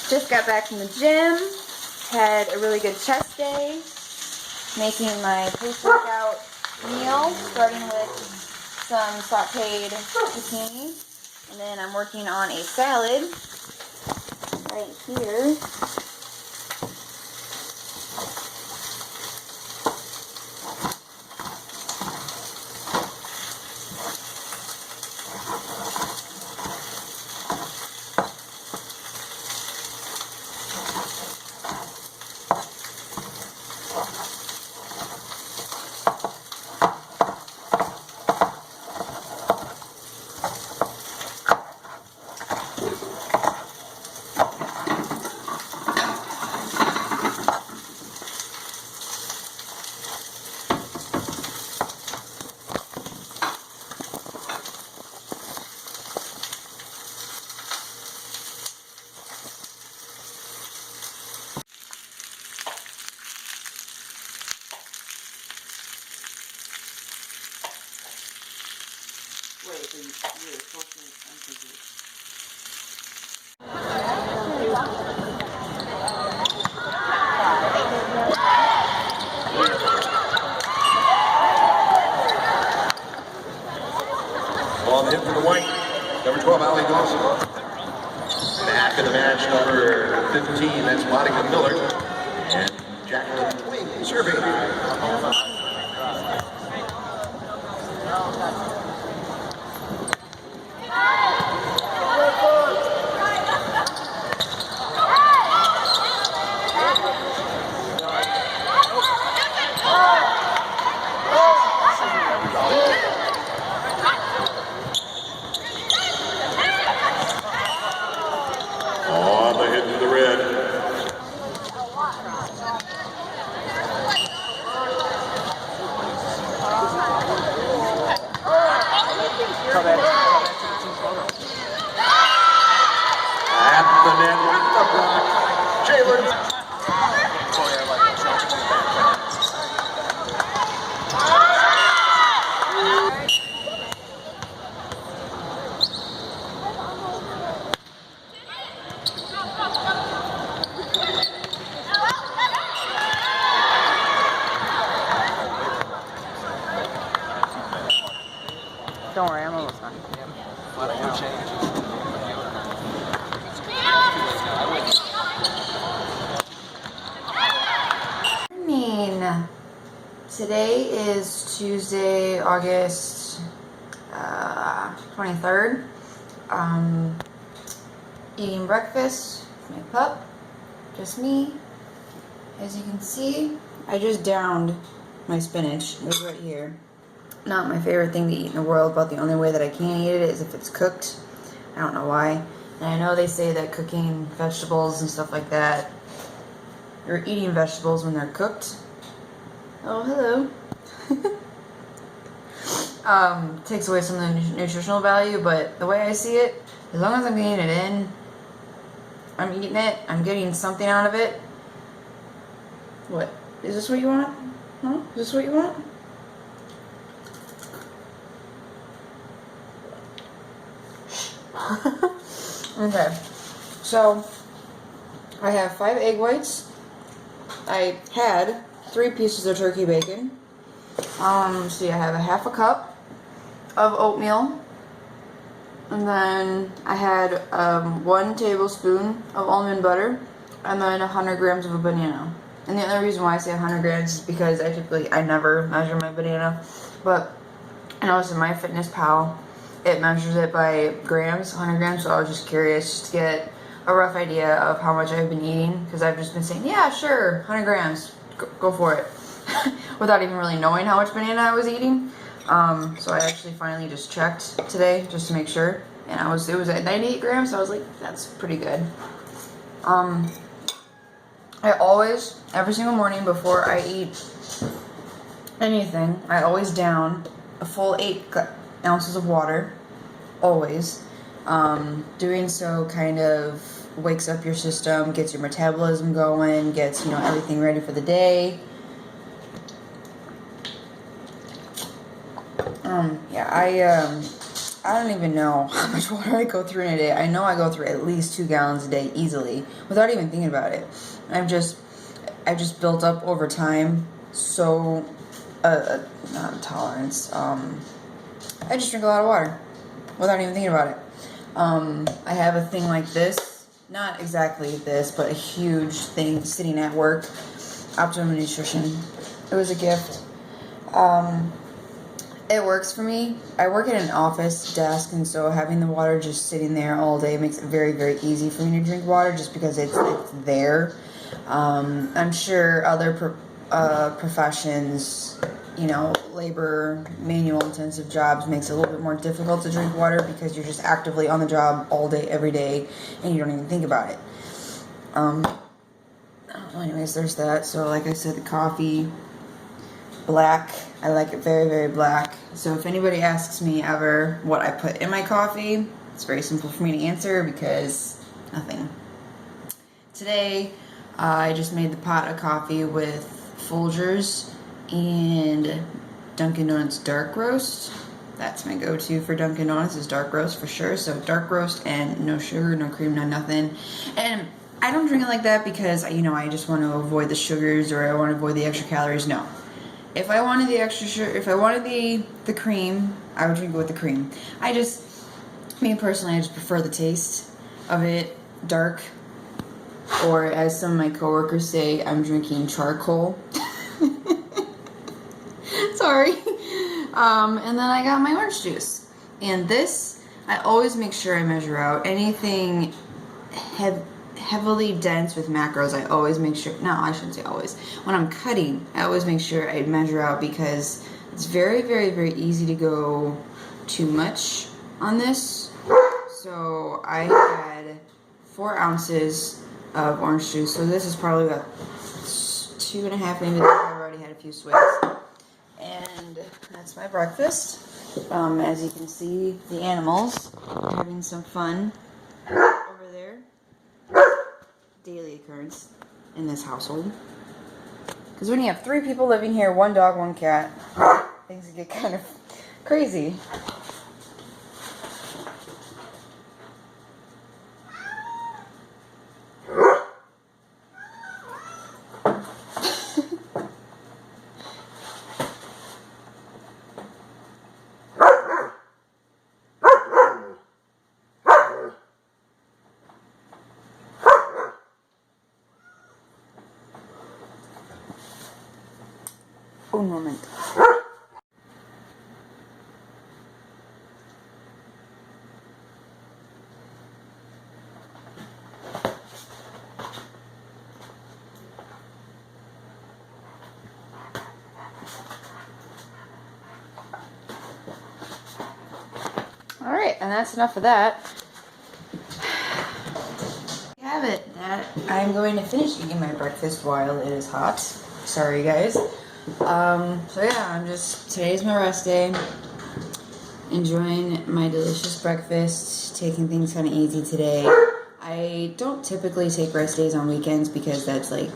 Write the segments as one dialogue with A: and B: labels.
A: Just got back from the gym. Had a really good chest day. Making my post-workout meal, starting with some sauteed zucchini. And then I'm working on a salad right here.
B: Wait, so you're supposed to unconfused.
C: Ball hit for the white. Number 12, Allie Dawson. Back in the match, number 15, that's Monica Miller. And Jacqueline Wing serving. On the hit to the red. At the net with the block. Jalen.
B: Don't worry, I'm almost done.
A: Morning. Today is Tuesday, August 23rd. Eating breakfast with my pup. Just me. As you can see, I just downed my spinach. It was right here. Not my favorite thing to eat in the world, but the only way that I can eat it is if it's cooked. I don't know why. And I know they say that cooking vegetables and stuff like that, or eating vegetables when they're cooked. Oh, hello. Takes away some of the nutritional value, but the way I see it, as long as I'm getting it in, I'm eating it, I'm getting something out of it. What? Is this what you want? Huh? Is this what you want? Okay, so I have 5 egg whites. I had 3 pieces of turkey bacon. See, I have a half a cup of oatmeal, and then I had 1 tablespoon of almond butter, and then 100 grams of a banana. And the other reason why I say 100 grams is because I never measure my banana, but I noticed in MyFitnessPal it measures it by grams, 100 grams, so I was just curious just to get a rough idea of how much I've been eating, because I've just been saying, yeah, sure, 100 grams, go for it, without even really knowing how much banana I was eating. So I actually finally just checked today, just to make sure, and it was at 98 grams, so I was like, that's pretty good. I always, every single morning before I eat anything, I always down a full 8 ounces of water, always. Doing so kind of wakes up your system, gets your metabolism going, gets, everything ready for the day. Yeah, I don't even know how much water I go through in a day. I know I go through at least 2 gallons a day easily without even thinking about it. I've just built up over time so not tolerance. I just drink a lot of water without even thinking about it. I have a thing like this, not exactly this, but a huge thing sitting at work. Optimum Nutrition. It was a gift. It works for me. I work at an office desk, and so having the water just sitting there all day makes it very, very easy for me to drink water just because it's there. I'm sure other professions, you know, labor, manual intensive jobs makes it a little bit more difficult to drink water because you're just actively on the job all day, every day, and you don't even think about it. Well, anyways, there's that. So like I said, the coffee, black. I like it very, very black. So if anybody asks me ever what I put in my coffee, it's very simple for me to answer because nothing. Today, I just made the pot of coffee with Folgers and Dunkin' Donuts dark roast. That's my go-to for Dunkin' Donuts is dark roast for sure. So dark roast and no sugar, no cream, no nothing. And I don't drink it like that because, you know, I just want to avoid the sugars or I want to avoid the extra calories. No. If I wanted the extra sugar, if I wanted the cream, I would drink it with the cream. Me personally, I just prefer the taste of it dark. Or as some of my coworkers say, I'm drinking charcoal. Sorry. And then I got my orange juice. And this, I always make sure I measure out. Anything heavily dense with macros, I always make sure, no, I shouldn't say always. When I'm cutting, I always make sure I measure out because it's very, very, very easy to go too much on this. So I had 4 ounces of orange juice. So this is probably about 2.5, maybe. I've already had a few swigs. And that's my breakfast. As you can see, the animals are having some fun over there. Daily occurrence in this household. Because when you have 3 people living here, 1 dog, 1 cat, things get kind of crazy. Un momento. Alright, and that's enough of that. You have it. That I'm going to finish eating my breakfast while it is hot. Sorry guys. So yeah, today's my rest day. Enjoying my delicious breakfast, taking things kind of easy today. I don't typically take rest days on weekends because that's like,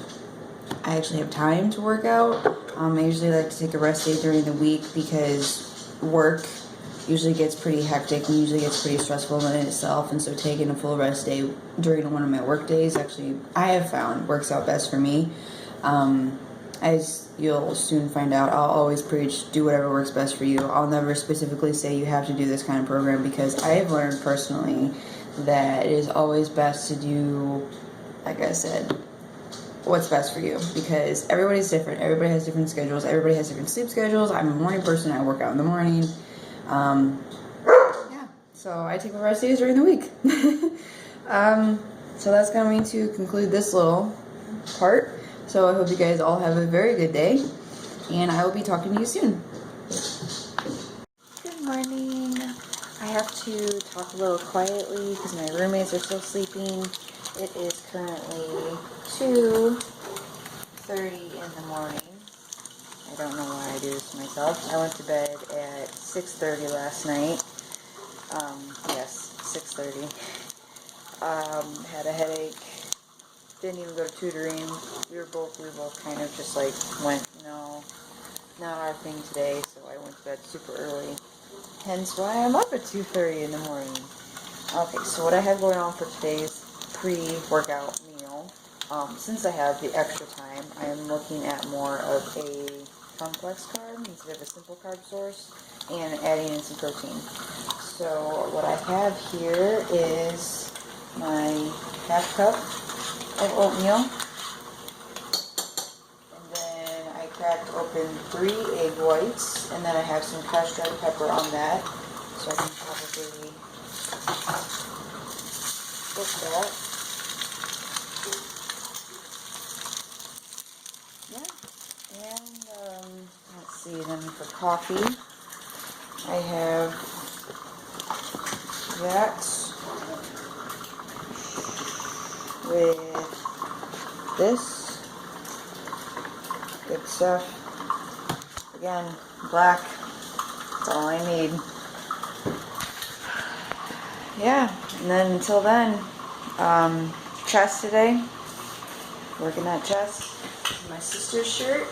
A: I actually have time to work out. I usually like to take a rest day during the week because work usually gets pretty hectic and usually gets pretty stressful in itself, and so taking a full rest day during one of my work days actually, I have found, works out best for me. As you'll soon find out, I'll always preach, do whatever works best for you. I'll never specifically say you have to do this kind of program because I have learned personally that it is always best to do, like I said, what's best for you because everybody's different. Everybody has different schedules. Everybody has different sleep schedules. I'm a morning person. I work out in the morning. Yeah, so I take my rest days during the week. So that's going to conclude this little part. So I hope you guys all have a very good day, and I will be talking to you soon. Good morning. I have to talk a little quietly because my roommates are still sleeping. It is currently 2:30 in the morning. I don't know why I do this to myself. I went to bed at 6:30 last night. Yes, 6:30. Had a headache. Didn't even go to tutoring. We were both kind of just like went, no, not our thing today. So I went to bed super early. hence why I'm up at 2:30 in the morning. Okay, so what I have going on for today's pre-workout meal, since I have the extra time, I am looking at more of a complex carb instead of a simple carb source, and adding in some protein. So what I have here is my half cup of oatmeal, and then I cracked open 3 egg whites, and then I have some crushed red pepper on that, so I can probably cook that. Yeah, and let's see, then for coffee, I have that with this good stuff. Again, black, that's all I need. Yeah, and then until then, chest today, working that chest. This is my sister's shirt.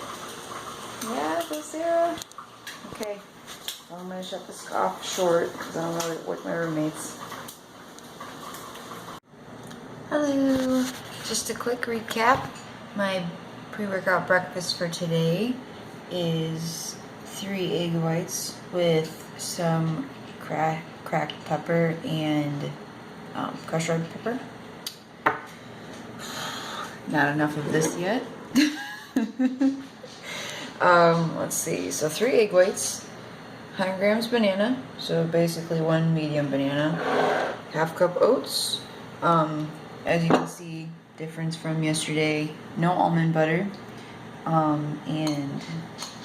A: Yeah, go Sarah. Okay, well, I'm going to shut this off short because I don't know what my roommates. Hello. Just a quick recap. My pre-workout breakfast for today is 3 egg whites with some cracked pepper and crushed red pepper. Not enough of this yet. Let's see. So 3 egg whites, 100 grams banana, so basically 1 medium banana, half cup oats. As you can see, difference from yesterday, no almond butter, and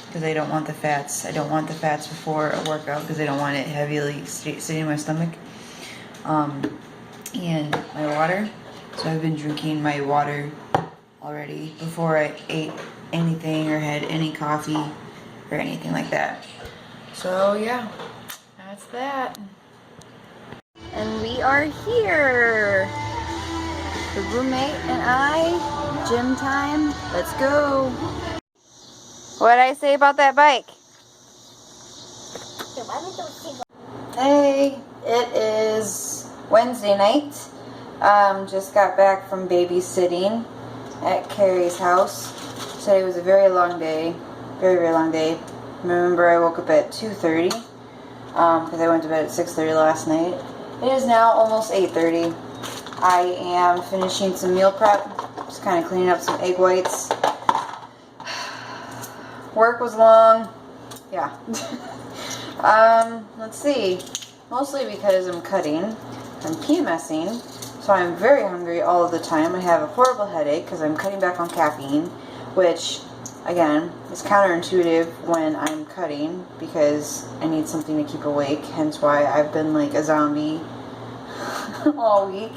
A: because I don't want the fats. I don't want the fats before a workout because I don't want it heavily sitting in my stomach. And my water. So I've been drinking my water already before I ate anything or had any coffee or anything like that. So yeah, that's that. And we are here. The roommate and I, gym time. Let's go. What did I say about that bike? Hey, it is Wednesday night. Just got back from babysitting at Carrie's house. Today was a very long day. Very, very long day. Remember, I woke up at 2:30 because I went to bed at 6:30 last night. It is now almost 8:30. I am finishing some meal prep. Just kind of cleaning up some egg whites. Work was long. Yeah. Let's see. Mostly because I'm cutting. I'm PMSing. So I'm very hungry all of the time. I have a horrible headache because I'm cutting back on caffeine, which, again, is counterintuitive when I'm cutting because I need something to keep awake. Hence why I've been like a zombie all week.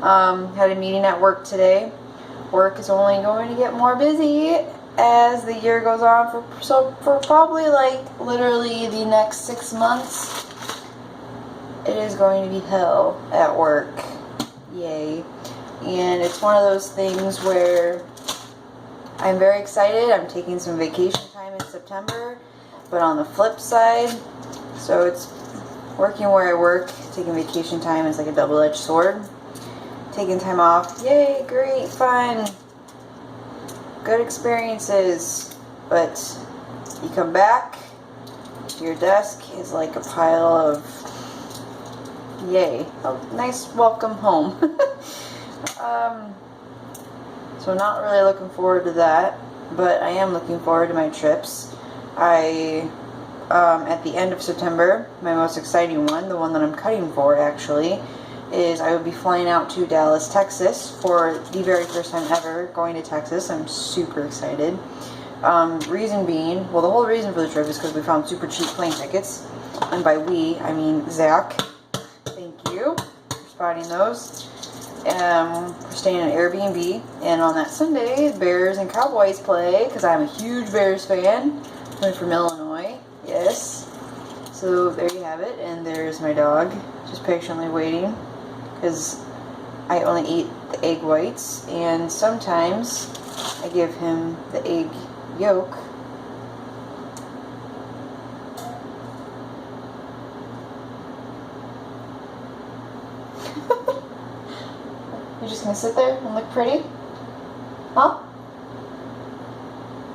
A: Had a meeting at work today. Work is only going to get more busy as the year goes on for probably like literally the next 6 months. It is going to be hell at work. Yay. And it's one of those things where I'm very excited. I'm taking some vacation time in September, but on the flip side, so it's working where I work, taking vacation time is like a double-edged sword. Taking time off, yay, great, fun, good experiences, but you come back, your desk is like a pile of, yay, a nice welcome home. So not really looking forward to that, but I am looking forward to my trips. At the end of September, my most exciting one, the one that I'm cutting for actually, is I will be flying out to Dallas, Texas for the very first time ever going to Texas. I'm super excited. Reason being, well, the whole reason for the trip is because we found super cheap plane tickets. And by we, I mean Zach. Thank you for spotting those. We're staying at Airbnb. And on that Sunday, Bears and Cowboys play because I'm a huge Bears fan. I'm from Illinois. Yes. So there you have it. And there's my dog just patiently waiting. Because I only eat the egg whites, and sometimes I give him the egg yolk. just gonna sit there and look pretty? Huh?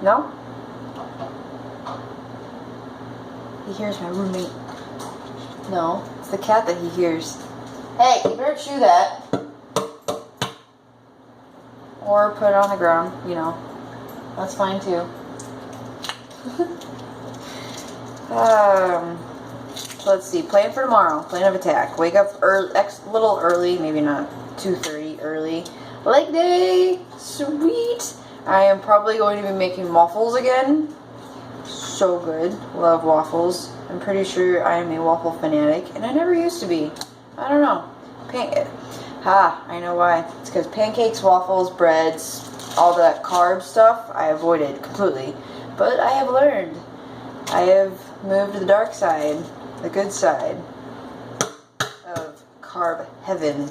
A: No? He hears my roommate. No, it's the cat that he hears. Hey, you better chew that. Or put it on the ground, you know. That's fine too. Let's see. Plan for tomorrow. Plan of attack. Wake up early, little early, maybe not 2:30 early. Leg day. Sweet. I am probably going to be making waffles again. So good. Love waffles. I'm pretty sure I am a waffle fanatic, and I never used to be. I don't know. I know why. It's because pancakes, waffles, breads, all that carb stuff, I avoided completely. But I have learned. I have moved to the dark side, the good side of carb heaven.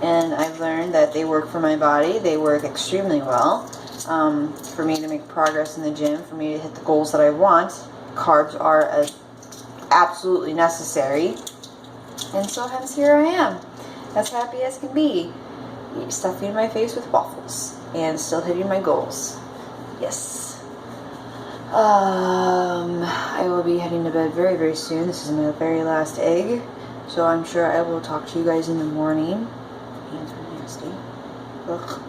A: And I've learned that they work for my body. They work extremely well. For me to make progress in the gym, for me to hit the goals that I want, carbs are absolutely necessary. And so hence here I am, as happy as can be, stuffing my face with waffles and still hitting my goals. Yes. I will be heading to bed very, very soon. This is my very last egg, so I'm sure I will talk to you guys in the morning. Hands are nasty. Ugh.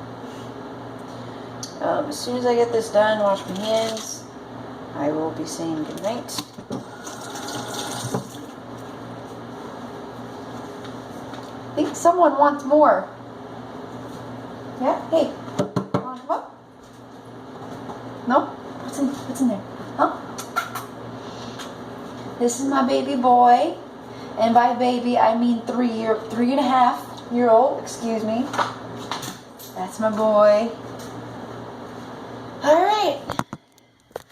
A: As soon as I get this done, wash my hands, I will be saying goodnight. I think someone wants more. Yeah? Hey. Want to come up? No? What's in there? Huh? This is my baby boy. And by baby, I mean 3.5-year-old. Excuse me. That's my boy. Alright.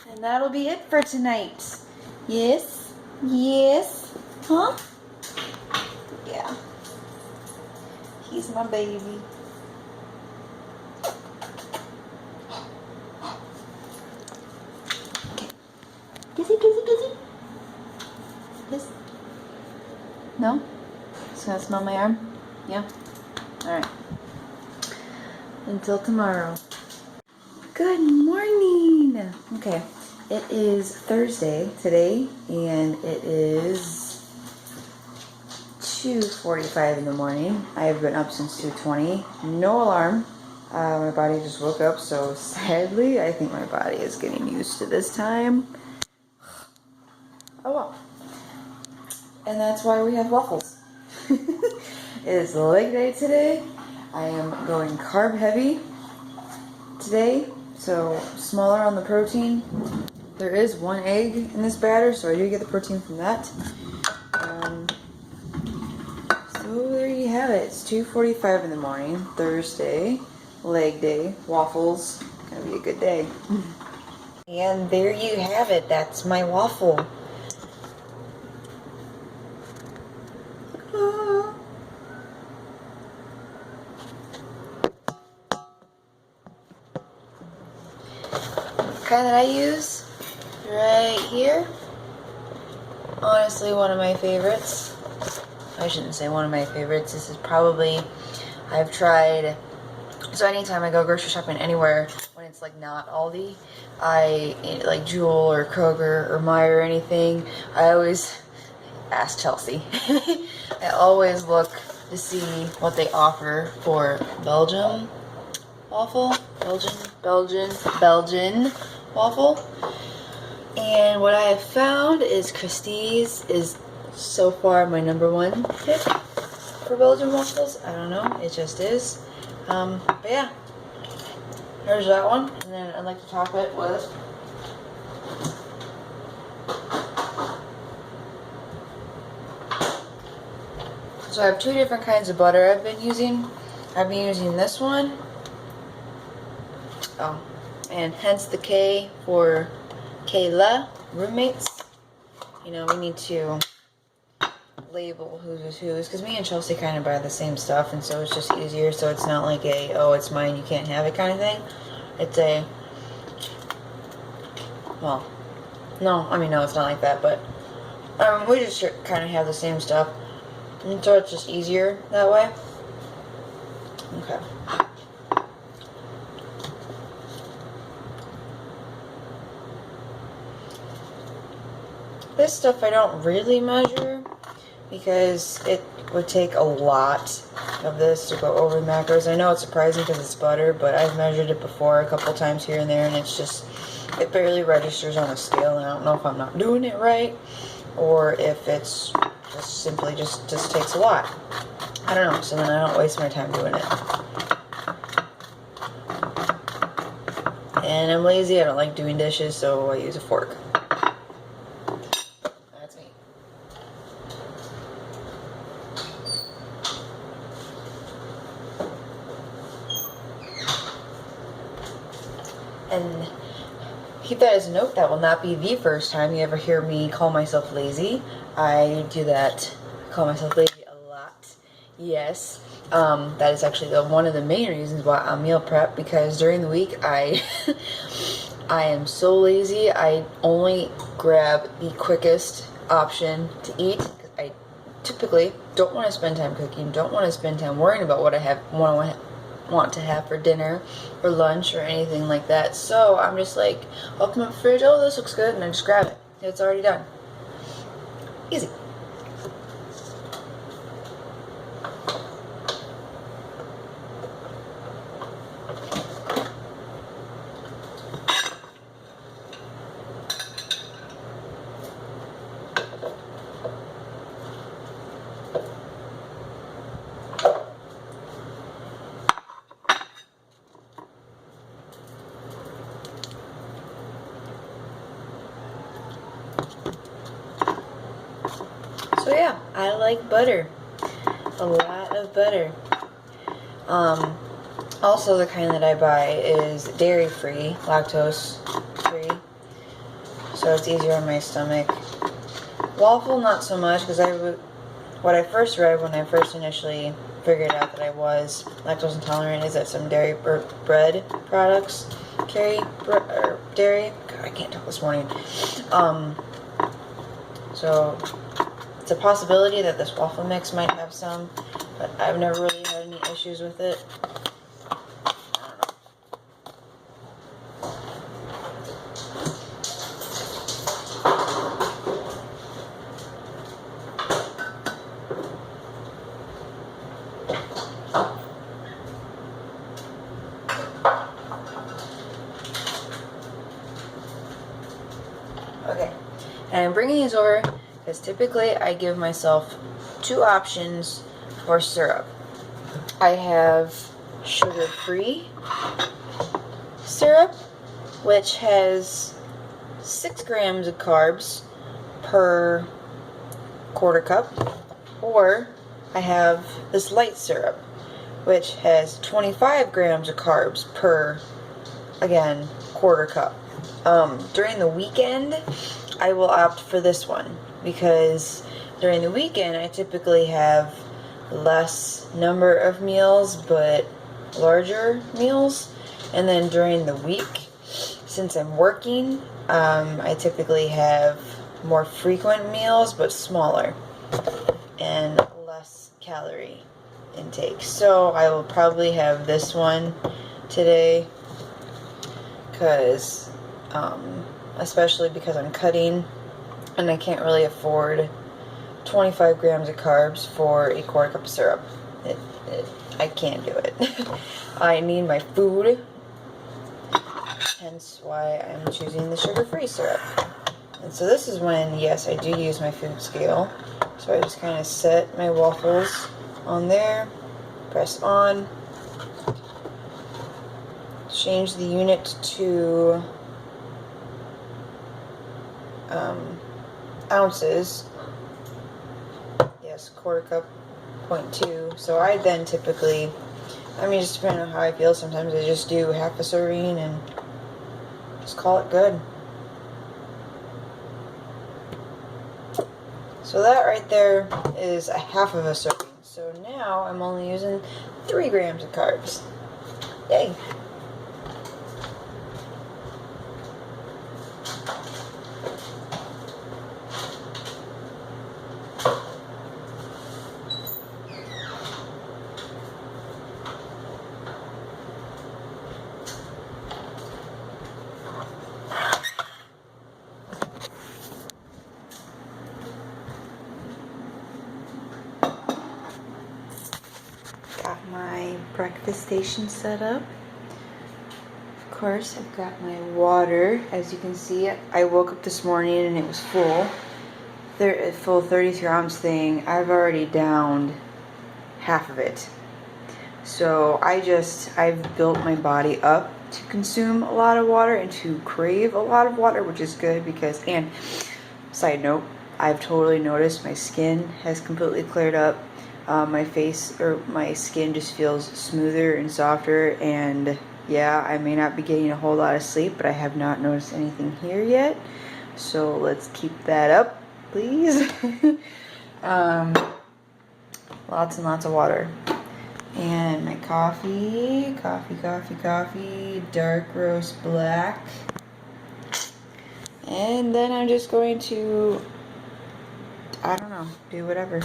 A: And that'll be it for tonight. Yes? Yes? Huh? Yeah. He's my baby. Okay. Kissy, kissy, kissy. Kiss. No? Just gonna smell my arm? Yeah? Alright. Until tomorrow. Good morning! Okay. It is Thursday today, and it is 2:45 in the morning. I have been up since 2:20. No alarm. My body just woke up, so sadly, I think my body is getting used to this time. Oh well. And that's why we have waffles. It is leg day today. I am going carb heavy today, so smaller on the protein. There is one egg in this batter, so I do get the protein from that. So there you have it. It's 2:45 in the morning, Thursday, leg day, waffles. Gonna be a good day. And there you have it. That's my waffle. Kind that I use right here. Honestly, one of my favorites. I shouldn't say one of my favorites. This is probably, I've tried, so anytime I go grocery shopping anywhere, when it's like not Aldi, like Jewel or Kroger or Meijer or anything, I always ask Chelsea. I always look to see what they offer for Belgium waffle, Belgian waffle. And what I have found is Christie's is so far my #1 pick for Belgian waffles. I don't know, it just is. But yeah, there's that one. And then I'd like to top it with so I have 2 different kinds of butter I've been using. I've been using this one. Oh, and hence the K for Kayla, roommates. You know, we need to label whose is whose, because me and Chelsea kind of buy the same stuff, and so it's just easier, so it's not like a, oh, it's mine, you can't have it kind of thing. It's a, well, no, I mean, no, it's not like that, but we just kind of have the same stuff, and so it's just easier that way. Okay. This stuff I don't really measure because it would take a lot of this to go over the macros. I know it's surprising because it's butter, but I've measured it before a couple times here and there, and it's just, it barely registers on a scale, and I don't know if I'm not doing it right or if it's just simply just takes a lot. I don't know, so then I don't waste my time doing it. And I'm lazy, I don't like doing dishes, so I use a fork. That's me. And keep that as a note, that will not be the first time you ever hear me call myself lazy. I do that, call myself lazy a lot. Yes. That is actually one of the main reasons why I meal prep, because during the week I am so lazy. I only grab the quickest option to eat because I typically don't want to spend time cooking, don't want to spend time worrying about what I want to have for dinner or lunch or anything like that. So I'm just like, open up the fridge, oh, this looks good, and I just grab it. It's already done. Easy. So yeah, I like butter. A lot of butter. Also the kind that I buy is dairy-free, lactose-free, so it's easier on my stomach. Waffle, not so much, because what I first read when I first initially figured out that I was lactose intolerant is that some dairy bread products carry dairy. God, I can't talk this morning. So it's a possibility that this waffle mix might have some, but I've never really had any issues with it. Okay, and I'm bringing these over because typically I give myself two options for syrup. I have sugar-free syrup, which has 6 grams of carbs per quarter cup, or I have this light syrup, which has 25 grams of carbs per, again, quarter cup. During the weekend, I will opt for this one because during the weekend I typically have less number of meals but larger meals, and then during the week, since I'm working, I typically have more frequent meals but smaller and less calorie intake. So I will probably have this one today because especially because I'm cutting and I can't really afford 25 grams of carbs for a quarter cup of syrup. I can't do it. I need my food, hence why I'm choosing the sugar-free syrup. And so this is when, yes, I do use my food scale. So I just kind of set my waffles on there, press on, change the unit to ounces. Yes, quarter cup, 0.2. So I then typically, just depending on how I feel, sometimes I just do half a serving and just call it good. So that right there is a half of a serving. So now I'm only using 3 grams of carbs. Yay! the station set up. Of course, I've got my water. As you can see, I woke up this morning and it was full. Full 33-ounce thing. I've already downed half of it. So I've built my body up to consume a lot of water and to crave a lot of water, which is good because, and side note, I've totally noticed my skin has completely cleared up. My skin just feels smoother and softer, and yeah, I may not be getting a whole lot of sleep, but I have not noticed anything here yet. So let's keep that up, please. Lots and lots of water. And my coffee, dark roast black. And then I'm just going to, I don't know, do whatever.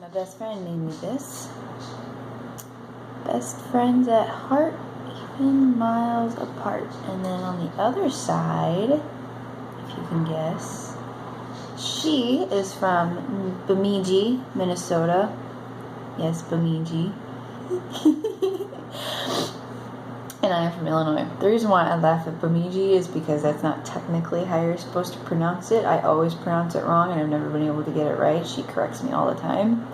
A: My best friend made me this. Best friends at heart, even miles apart. And then on the other side, if you can guess, she is from Bemidji, Minnesota. Yes, Bemidji. And I am from Illinois. The reason why I laugh at Bemidji is because that's not technically how you're supposed to pronounce it. I always pronounce it wrong and I've never been able to get it right. She corrects me all the time.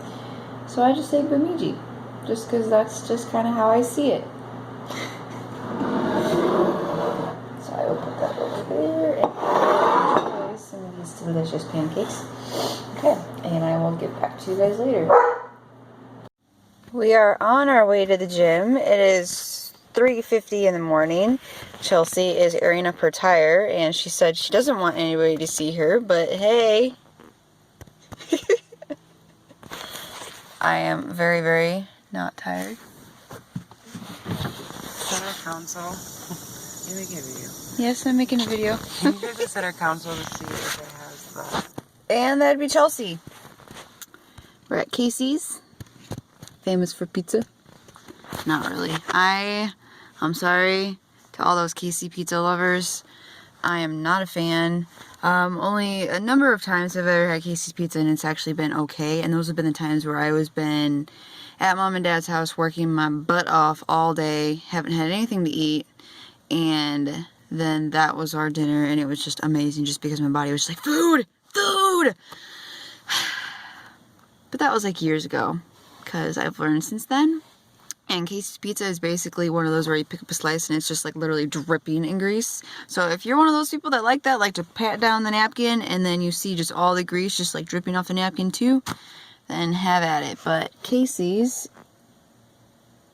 A: So I just say Bemidji, just because that's just kind of how I see it. So I will put that over there and enjoy some of these delicious pancakes. Okay, and I will get back to you guys later. We are on our way to the gym. It is 3:50 in the morning. Chelsea is airing up her tire, and she said she doesn't want anybody to see her, but hey. I am very, very not tired.
B: Center council. You're making a video.
A: Yes, I'm making a video.
B: Can you go to center council to see if it has the...
A: And that'd be Chelsea. We're at Casey's. Famous for pizza. Not really. I'm sorry to all those Casey pizza lovers. I am not a fan. Only a number of times I've ever had Casey's pizza and it's actually been okay. And those have been the times where I was been at mom and dad's house working my butt off all day. Haven't had anything to eat. And then that was our dinner and it was just amazing just because my body was just like, food! Food! But that was like years ago. Because I've learned since then. And Casey's pizza is basically one of those where you pick up a slice and it's just like literally dripping in grease. So if you're one of those people that like that, like to pat down the napkin and then you see just all the grease just like dripping off the napkin too, then have at it. But Casey's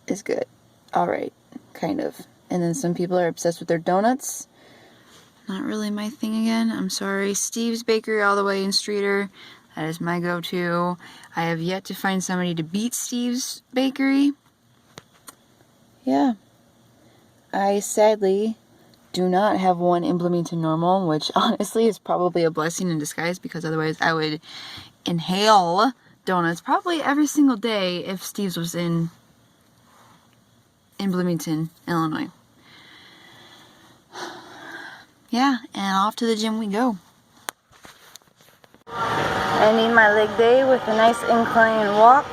A: is good. Alright, kind of. And then some people are obsessed with their donuts. Not really my thing again. I'm sorry. Steve's Bakery all the way in Streeter. That is my go-to. I have yet to find somebody to beat Steve's Bakery. Yeah. I sadly do not have one in Bloomington Normal, which honestly is probably a blessing in disguise because otherwise I would inhale donuts probably every single day if Steve's was in Bloomington, Illinois. Yeah, and off to the gym we go. I need my leg day with a nice incline walk.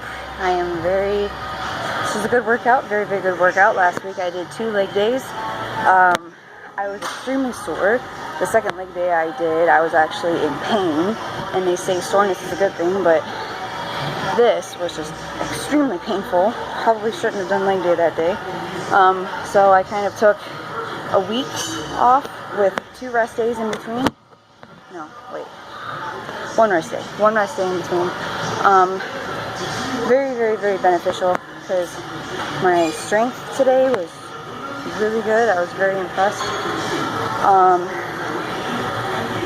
A: This is a good workout, very, very good workout. Last week I did 2 leg days. I was extremely sore. The second leg day I did, I was actually in pain. And they say soreness is a good thing, but this was just extremely painful. Probably shouldn't have done leg day that day. So I kind of took a week off with 2 rest days in between. No, wait. 1 rest day. 1 rest day in between. Very, very, very beneficial because my strength today was really good. I was very impressed.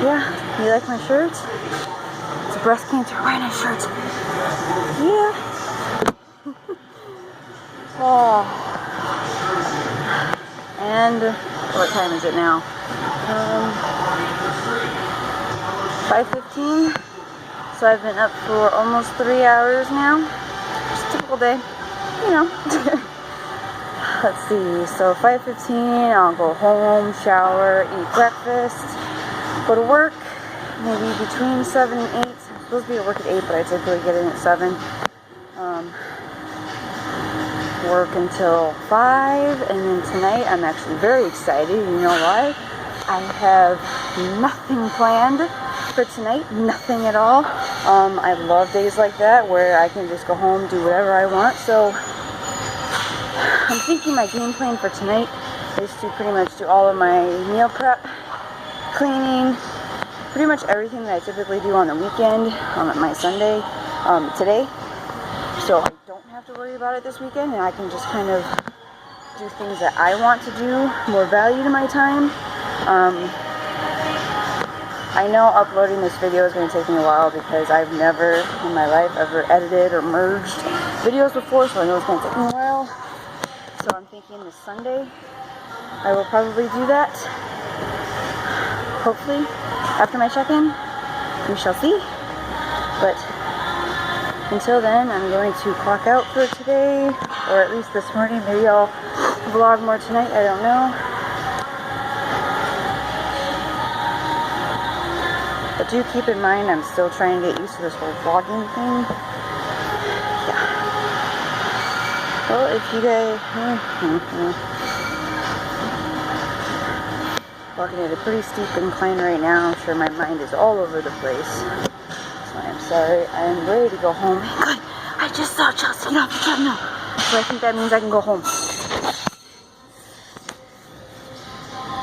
A: Yeah, you like my shirt? It's a breast cancer awareness shirt. Yeah. Oh. And what time is it now?
D: 5:15. So I've been up for almost 3 hours now. Just a typical day, you know. Let's see, so 5:15, I'll go home, shower, eat breakfast, go to work, maybe between 7 and 8. I'm supposed to be at work at 8, but I typically get in at 7. Work until 5, and then tonight I'm actually very excited. You know why? I have nothing planned for tonight, nothing at all. I love days like that where I can just go home, do whatever I want. So I'm thinking my game plan for tonight is to pretty much do all of my meal prep, cleaning, pretty much everything that I typically do on the weekend, on my Sunday, today. So I don't have to worry about it this weekend, and I can just kind of do things that I want to do, more value to my time. I know uploading this video is going to take me a while because I've never in my life ever edited or merged videos before, so I know it's going to take me a while. So I'm thinking this Sunday I will probably do that. Hopefully, after my check-in, we shall see. But until then, I'm going to clock out for today, or at least this morning. Maybe I'll vlog more tonight, I don't know. But do keep in mind, I'm still trying to get used to this whole vlogging thing. Yeah. Well, if you guys... walking at a pretty steep incline right now. I'm sure my mind is all over the place. So I'm sorry. I am ready to go home. Good. I just saw Chelsea get off the treadmill. So I think that means I can go home.